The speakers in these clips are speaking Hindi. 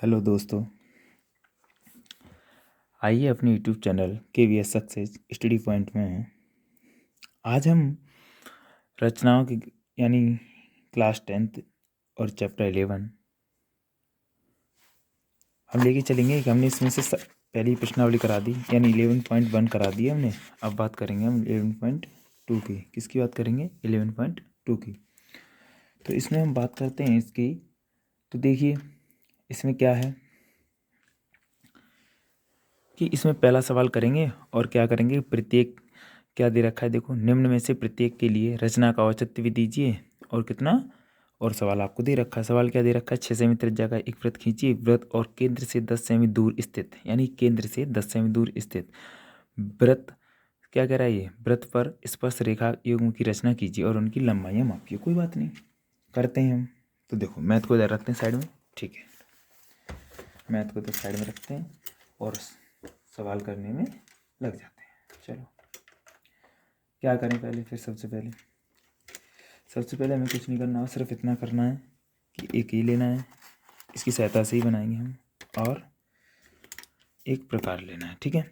हेलो दोस्तों, आइए अपने YouTube channel KVS success study point में आज हम रचनाओं की यानी क्लास 10th और चैप्टर 11 हम लेके चलेंगे कि हमने इसमें से पहली प्रश्नावली करा दी यानी 11.1 करा दी हमने। अब बात करेंगे हम 11.2 की। किसकी बात करेंगे? 11.2 की। तो इसमें हम बात करते हैं इसकी। तो देखिए इसमें क्या है कि इसमें पहला सवाल करेंगे और क्या करेंगे, प्रत्येक क्या दे रखा है देखो, निम्न में से प्रत्येक के लिए रचना का औचित्य भी दीजिए और कितना, और सवाल आपको दे रखा है। सवाल क्या दे रखा है? 6 सेमी त्रिज्या का एक वृत्त खींचिए, वृत्त और केंद्र से 10 सेमी दूर स्थित, यानी केंद्र से 10 सेमी दूर स्थित वृत्त क्या कह रहा है, ये वृत्त पर स्पर्श रेखा युग्म की रचना कीजिए और उनकी लंबाइयाँ मापिए। कोई बात नहीं, करते हैं हम। तो देखो मैथ को इधर रखते हैं साइड में, ठीक है, मैथ को तो साइड में रखते हैं और सवाल करने में लग जाते हैं। चलो क्या करें पहले, फिर सबसे पहले हमें कुछ नहीं करना, सिर्फ इतना करना है कि एक ही लेना है, इसकी सहायता से ही बनाएंगे हम, और एक प्रकार लेना है, ठीक है।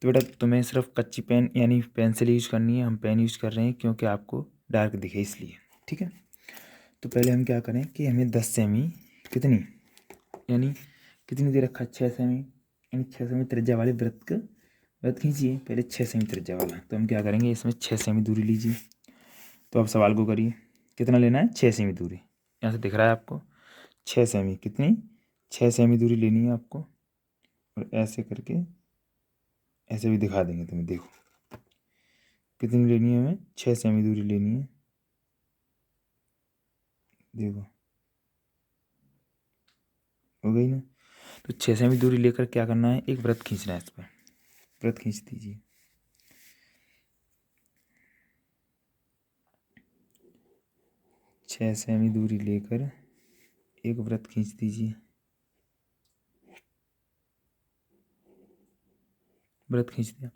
तो बेटा तुम्हें सिर्फ कच्ची पेन यानी पेंसिल यूज करनी है, हम पेन यूज कर रहे हैं क्योंकि आपको डार्क दिखे इसलिए, ठीक है। तो पहले हम क्या करें कि हमें 10 सेमी कितनी यानी कितनी दे रखा है, 6 सेमी, यानी 6 सेमी त्रिज्या वाले वृत्त खींचिए। पहले 6 सेमी त्रिज्या वाला, तो हम क्या करेंगे, इसमें 6 सेमी दूरी लीजिए। तो अब सवाल को करिए, कितना लेना है? 6 सेमी दूरी। यहाँ से दिख रहा है आपको 6 सेमी, कितनी? 6 सेमी दूरी लेनी है आपको, और ऐसे करके ऐसे भी दिखा देंगे तुम्हें। देखो कितनी लेनी है हमें, 6 सेमी दूरी लेनी है। देखो हो गई ना। तो 6 सेमी दूरी लेकर क्या करना है, एक वृत्त खींचना है। इस पर वृत्त खींच दीजिए। 6 सेमी दूरी लेकर एक वृत्त खींच दीजिए। वृत्त खींच दिया।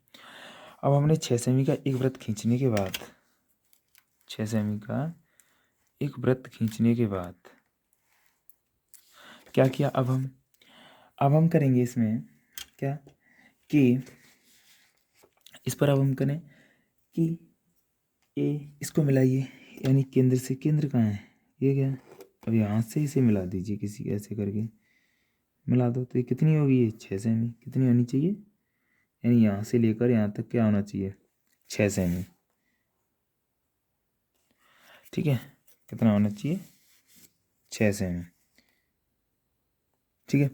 अब हमने 6 सेमी का एक वृत्त खींचने के बाद 6 सेमी का एक वृत्त खींचने के बाद क्या किया, अब हम करेंगे इसमें क्या कि इस पर अब हम करें कि ए इसको मिलाइए, यानी केंद्र से केंद्र कहाँ है, ये क्या, अब यहाँ से इसे मिला दीजिए, किसी ऐसे करके मिला दो। तो ये कितनी होगी, ये 6 सेमी कितनी होनी चाहिए, यानी यहाँ से लेकर यहाँ तक क्या होना चाहिए, 6 सेमी, ठीक है। कितना होना चाहिए, 6 सेमी, ठीक है।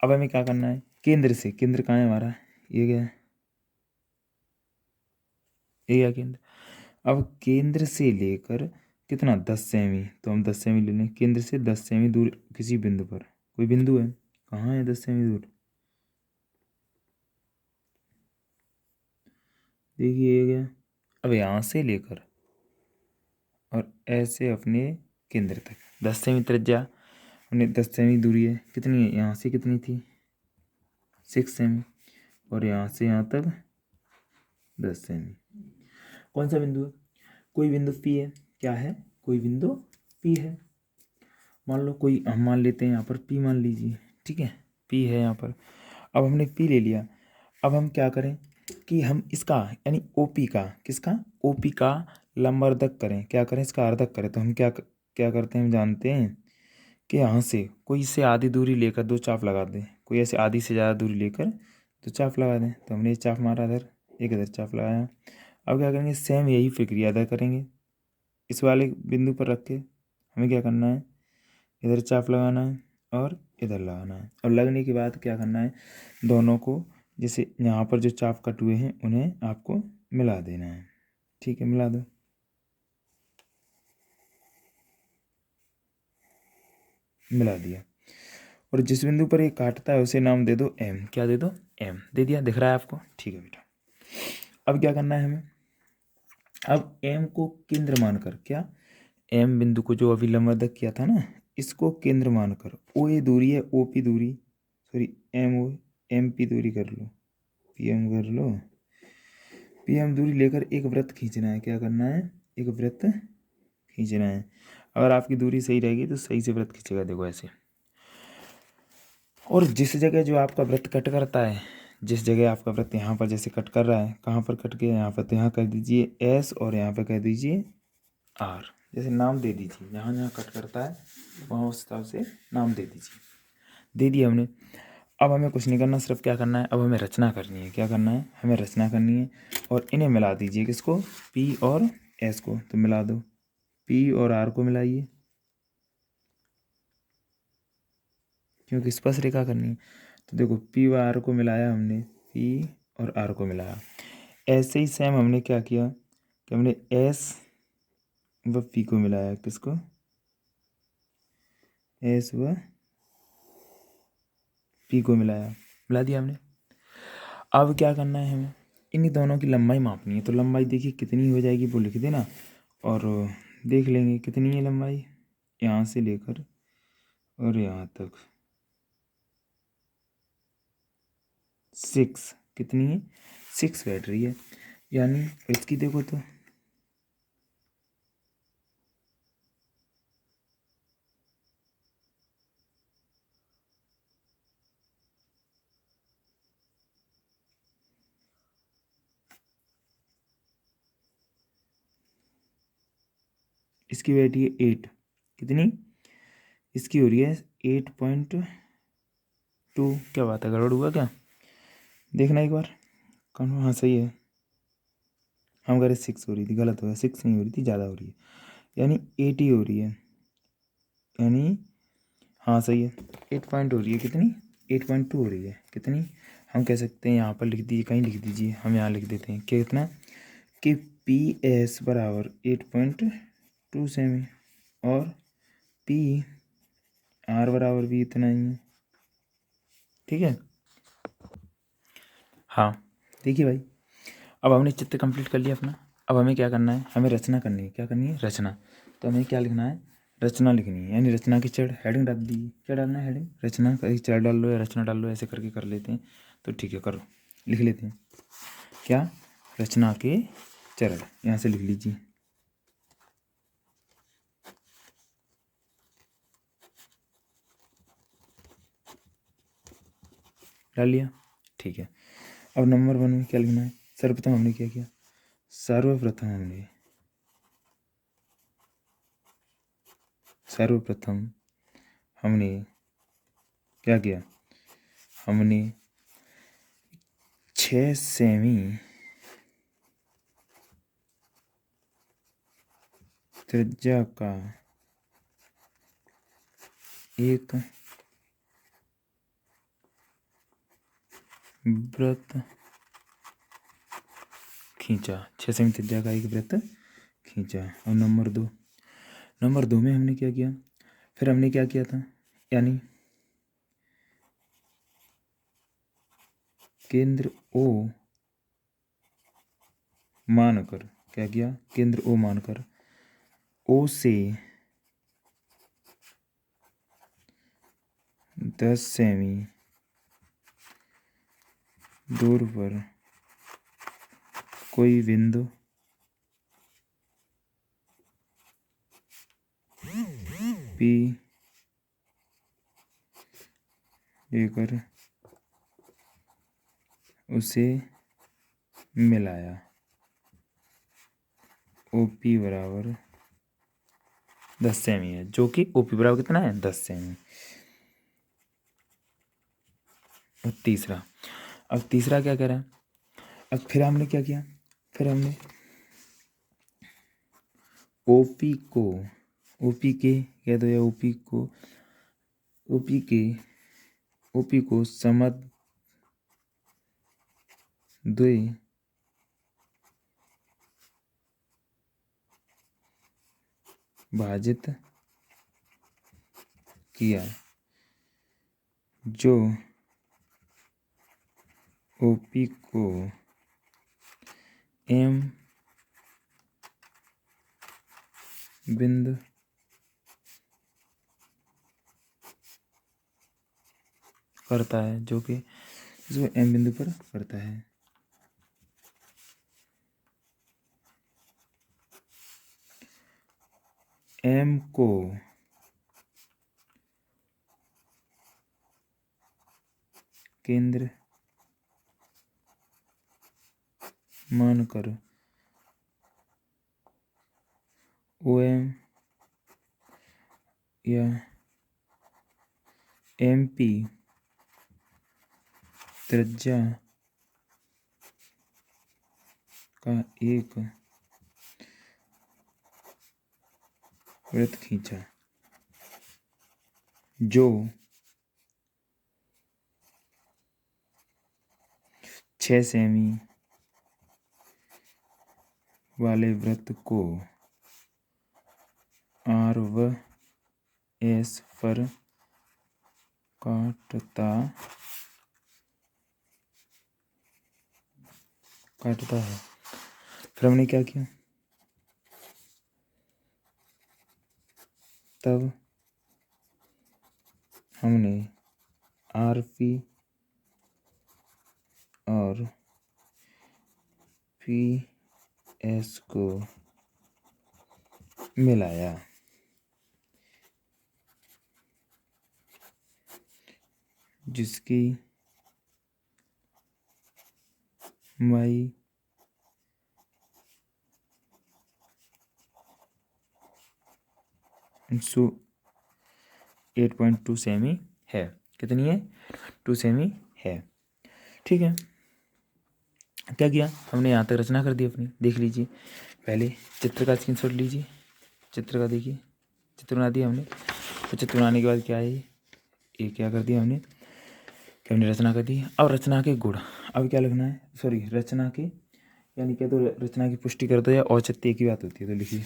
अब हमें क्या करना है, केंद्र से केंद्र कहाँ है हमारा, ये क्या है, ये क्या केंद्र। अब केंद्र से लेकर कितना, 10 सेमी, तो हम 10 सेमी ले लें। केंद्र से 10 सेमी दूर किसी बिंदु पर, कोई बिंदु है, कहाँ है 10 सेमी दूर, देखिए ये गया। अब यहाँ से लेकर और ऐसे अपने केंद्र तक 10 सेमी त्रिज्या, हमने 10 सेमी दूरी है, कितनी है, यहाँ से कितनी थी, 6 सेमी, और यहाँ से यहाँ तक 10 सेमी। कौन सा बिंदु है, कोई बिंदु पी है, क्या है, कोई बिंदु पी है। मान लो कोई, हम मान लेते हैं यहाँ पर पी मान लीजिए, ठीक है, पी है यहाँ पर। अब हमने पी ले लिया। अब हम क्या करें कि हम इसका यानी ओपी का, किसका, ओपी का लंबवर्धक करें, क्या करें, इसका अर्धक करें। तो हम क्या क्या करते हैं, हम जानते हैं कि यहाँ से कोई इससे आधी दूरी लेकर दो चाप लगा दें, कोई ऐसे आधी से ज़्यादा दूरी लेकर दो चाप लगा दें। तो हमने ये चाप मारा इधर, एक इधर चाप लगाया। अब क्या करेंगे, सेम यही प्रक्रिया अदा करेंगे, इस वाले बिंदु पर रख के हमें क्या करना है, इधर चाप लगाना है और इधर लगाना है। और लगने के बाद क्या करना है, दोनों को जैसे यहाँ पर जो चाप कट हुए हैं उन्हें आपको मिला देना है, ठीक है, मिला दो। मिला दिया। और जिस बिंदु पर ये काटता है उसे नाम दे दो एम, क्या दे दो, एम दे दिया, दिख रहा है आपको, ठीक है बेटा। अब क्या करना है हमें, अब एम को केंद्र मानकर, क्या, एम बिंदु को जो अभी लंबवत किया था ना, इसको केंद्र मानकर, ओ ए दूरी है, ओ पी दूरी, sorry M O M P दूरी कर लो, पी एम कर लो, पी एम दूरी लेकर एक वृत्त खींचना है। क्या करना है, एक वृत्त खींचना है। अगर आपकी दूरी सही रहेगी तो सही से वृत्त खींचेगा, देखो ऐसे। और जिस जगह जो आपका वृत्त कट करता है, जिस जगह आपका वृत्त यहाँ पर जैसे कट कर रहा है, कहाँ पर कट के यहाँ पर, तो यहाँ कर दीजिए एस और यहाँ पर कह दीजिए आर। जैसे नाम दे दीजिए, जहाँ जहाँ कट करता है वहाँ उस हिसाब से नाम दे दीजिए। दे दिया हमने। अब हमें कुछ नहीं करना, सिर्फ क्या करना है, अब हमें रचना करनी है। क्या करना है, हमें रचना करनी है। और इन्हें मिला दीजिए, किसको, पी और एस को। तो मिला दो, पी और आर को मिलाइए, क्योंकि स्पर्श रेखा करनी है। तो देखो पी व आर को मिलाया हमने, पी और आर को मिलाया। ऐसे ही सेम हमने क्या किया कि हमने एस व पी को मिलाया। किसको, एस व पी को मिलाया, मिला दिया हमने। अब क्या करना है, हमें इन्हीं दोनों की लंबाई मापनी है। तो लंबाई देखिए कितनी हो जाएगी वो लिख देना, और देख लेंगे कितनी है लंबाई, यहाँ से लेकर और यहाँ तक 6। कितनी है, 6 बैठ रही है। यानी इसकी देखो तो इसकी बैठी है 8। कितनी, इसकी हो रही है 8.2। क्या बात है, गड़बड़ हुआ क्या, देखना एक बार। कौन, हाँ सही है। हम कह रहे 6 हो रही थी, गलत हो गया, 6 नहीं हो रही थी, ज़्यादा हो रही है, यानी 8 ही हो रही है। यानी हाँ सही है, 8 पॉइंट हो रही है। कितनी, 8.2 हो रही है। कितनी, हम कह सकते हैं यहाँ पर लिख दीजिए, कहीं लिख दीजिए, हम यहाँ लिख देते हैं कि कितना, कि पी एस बराबर 8.2 सेमी और पी आर बराबर भी इतना ही है। ठीक है। हाँ देखिए भाई, अब हमने चित्र कंप्लीट कर लिया अपना। अब हमें क्या करना है, हमें रचना करनी है। क्या करनी है, रचना। तो हमें क्या लिखना है, रचना लिखनी है। यानी रचना की चढ़ हेडिंग डाल दी। क्या डालना है, हेडिंग, रचना का चढ़ डाल लो या रचना डाल लो, ऐसे करके कर लेते हैं। तो ठीक है, करो, लिख लेते हैं। क्या, रचना के चरण, यहाँ से लिख लीजिए। डाल लिया, ठीक है। अब नंबर 1 में क्या लिखना है, सर्वप्रथम हमने क्या किया, सर्वप्रथम हमने क्या किया, हमने 6 सेमी त्रिज्या का एक वृत्त खींचा। 6 सेमी त्रिज्या का एक वृत्त खींचा। और नंबर 2 में हमने क्या किया, फिर हमने क्या किया था, यानी केंद्र ओ मानकर, क्या किया, केंद्र ओ मानकर ओ से 10 सेमी दूर पर कोई बिंदु पी लेकर उसे मिलाया। ओ पी बराबर 10 सेमी है, जो कि ओ पी बराबर कितना है, 10 सेमी। और तीसरा, अब तीसरा क्या कह रहा है, अब फिर हमने क्या किया, फिर हमने ओपी को, ओपी के कह दो या ओपी को, ओपी के, ओपी को समद्वि भाजित किया, जो ओपी को एम बिंदु करता है, जो कि इसको एम बिंदु पर करता है। एम को केंद्र मानकर OM या MP त्रिज्या का एक वृत्त खींचा जो 6 सेमी वाले वृत्त को R व S पर काटता है। फिर हमने क्या किया, तब हमने RP और PS को मिलाया, जिसकी लंबाई 8.2 सेमी है। कितनी है? 2 सेमी है। ठीक है, क्या किया हमने, यहाँ तक रचना कर दी अपनी। देख लीजिए, पहले चित्र का स्क्रीनशॉट लीजिए, चित्र का देखिए, चित्र बना दिया हमने। तो चित्र बनाने के बाद क्या है, ये क्या कर दिया हमने कि हमने रचना कर दी। अब रचना के गुण, अब क्या लिखना है, सॉरी रचना के, यानी क्या, तो रचना की पुष्टि कर दो या औचित्य की बात होती है। तो लिखिए,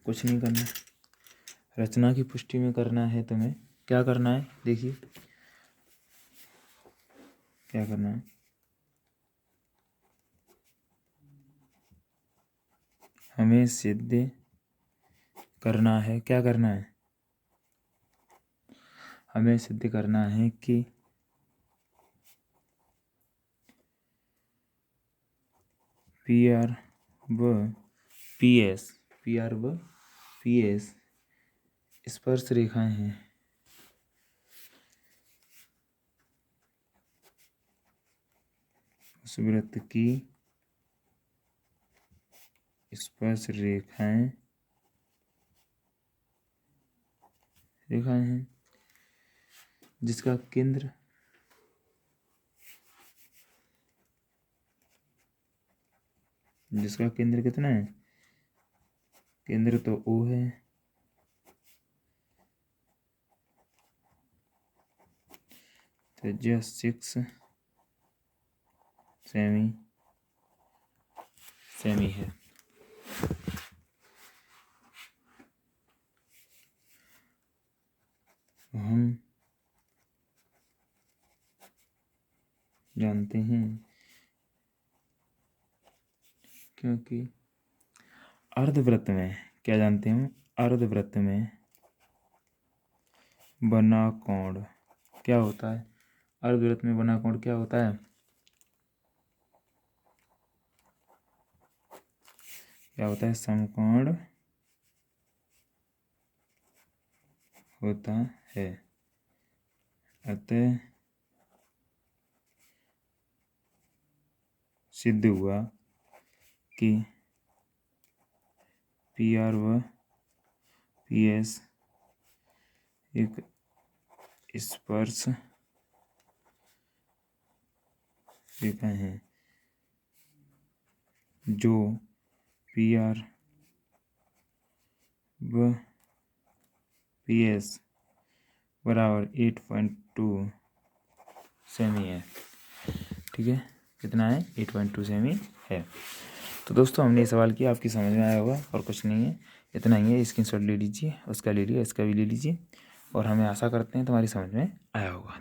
कुछ नहीं करना, रचना की पुष्टि में करना है तुम्हें। क्या करना है, देखिए क्या करना है, हमें सिद्ध करना है। क्या करना है, हमें सिद्ध करना है कि PR व PS स्पर्श रेखाएं हैं। उस वृत्त की स्पर्श रेखाएं हैं, जिसका केंद्र कितना है, केंद्र तो O है, त्रिज्या 6 सेमी है। हम जानते हैं क्योंकि अर्धवृत्त में, क्या जानते हैं, अर्धवृत्त में बना कोण क्या होता है, अर्धवृत्त में बना कोण क्या होता है, समकोण होता है। अतः सिद्ध हुआ कि PR व PS एक स्पर्श रेखा है, जो PR व PS बराबर 8.2 सेमी है। ठीक है, कितना है, 8.2 सेमी है। तो दोस्तों हमने ये सवाल किया, आपकी समझ में आया होगा, और कुछ नहीं है, इतना ही है। स्क्रीनशॉट ले लीजिए, उसका ले लीजिए, इसका भी ले लीजिए, और हमें आशा करते हैं तुम्हारी समझ में आया होगा।